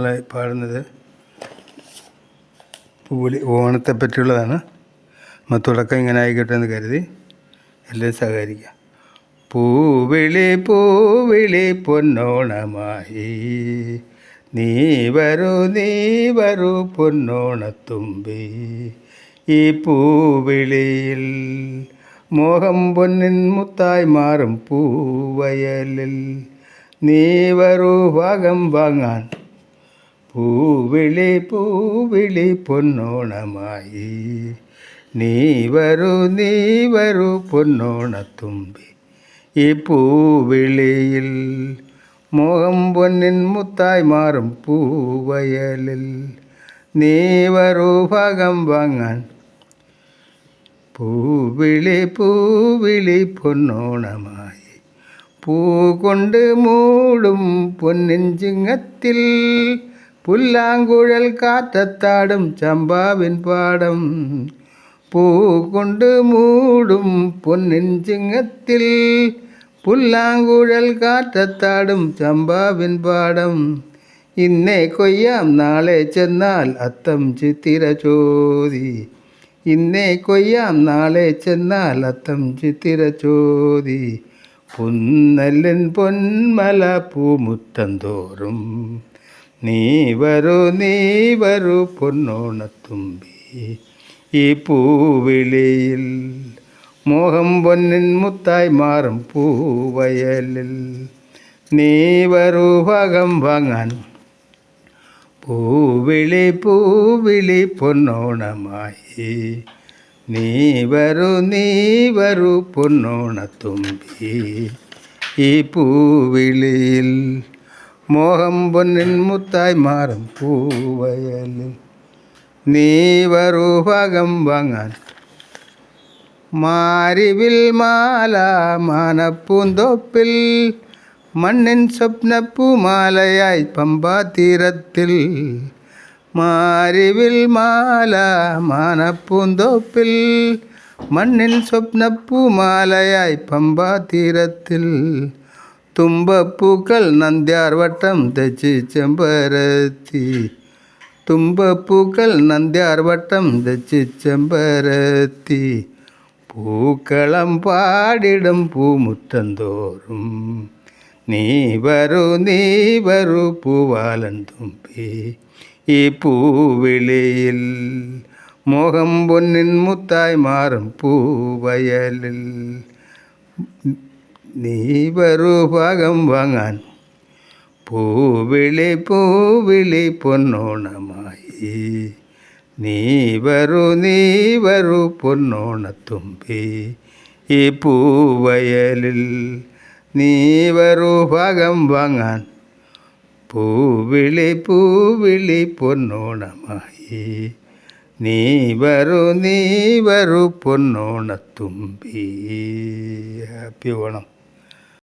നമ്മൾ പാടുന്നത് ഓണത്തെ പറ്റിയുള്ളതാണ്. നമ്മൾ തുടക്കം ഇങ്ങനെ ആയിക്കോട്ടെ എന്ന് കരുതി എല്ലാവരും സഹകരിക്കുക. പൂവിളി പൂവിളി പൊന്നോണമായി നീ വരൂ പൊന്നോണത്തുമ്പി. ഈ പൂവിളിയിൽ മോഹം പൊന്നിൻ മുത്തായി മാറും പൂവയലിൽ നീ വരൂ ഭാഗം വാങ്ങാൻ. പൂവിളി പൂവിളി പൊന്നോണമായി നീ വരൂ പൊന്നോണത്തുമ്പി. ഈ പൂവിളിയിൽ മോഹം പൊന്നിൻ മുത്തായി മാറും പൂവയലിൽ നീ വരൂ ഭാഗം വാങ്ങാൻ. പൂവിളി പൂവിളി പൊന്നോണമായി പൂ കൊണ്ട് മൂടും പൊന്നിൻ ചിങ്ങത്തിൽ പുല്ലാങ്കുഴൽ കാറ്റത്താടും ചമ്പാവിൻ പാടം. പൂ കൊണ്ട് മൂടും പൊന്നിൻ ചിങ്ങത്തിൽ പുല്ലാങ്കുഴൽ കാറ്റത്താടും ചമ്പാവിൻ പാടം. ഇന്നേ കൊയ്യാം നാളെ ചെന്നാൽ അത്തം ചിത്തിര ചോതി. ഇന്നേ കൊയ്യാം നാളെ ചെന്നാൽ അത്തം ചിത്തിര ചോതി. പുന്നല്ലൻ പൊന്മല പൂമുറ്റം തോറും നീ വരൂ പൊന്നോണത്തുമ്പി. ഈ പൂവിളിയിൽ മോഹം പൊന്നിൻ മുത്തായി മാറും പൂവയലിൽ നീ വരൂ ഭാഗം വാങ്ങാൻ. പൂവിളി പൂവിളി പൊന്നോണമായി നീ വരൂ പൊന്നോണത്തുമ്പി. ഈ പൂവിളിയിൽ മോഹം പൊന്നിൻ മുത്തായി മാറും പൂവയലിൽ നീ വരൂ ഭാഗം വാങ്ങാൻ. മാരിവിൽ മാല മാനപ്പൂന്തോപ്പിൽ മണ്ണിൻ സ്വപ്നപ്പൂമാലയായി പമ്പാതീരത്തിൽ. മാരിവിൽ മാല മാനപ്പൂന്തോപ്പിൽ മണ്ണിൻ സ്വപ്നപ്പൂമാലയായി പമ്പാതീരത്തിൽ. തുമ്പപ്പൂക്കൾ നന്ദ്യാർ വട്ടം തെച്ചി ചെമ്പരത്തി. തുമ്പപ്പൂക്കൾ നന്ദ്യാർ വട്ടം തെച്ചി ചെമ്പരത്തി. പൂക്കളം പാടിടും പൂമുറ്റം തോറും നീ വരൂ പൂവാലൻ തുമ്പി. ഈ പൂവിളിയിൽ മോഹം പൊന്നിൻ മുത്തായി മാറും പൂവയലിൽ നീ വരൂ ഭാഗം വാങ്ങാൻ. പൂവിളി പൂവിളി പൊന്നോണമായി നീ വരൂ പൊന്നോണത്തുമ്പി. ഈ പൂവയലിൽ നീ വരൂ ഭാഗം വാങ്ങാൻ. പൂവിളി പൂവിളി പൊന്നോണമായി നീ വരൂ പൊന്നോണത്തുമ്പി. ഹാപ്പി ഓണം.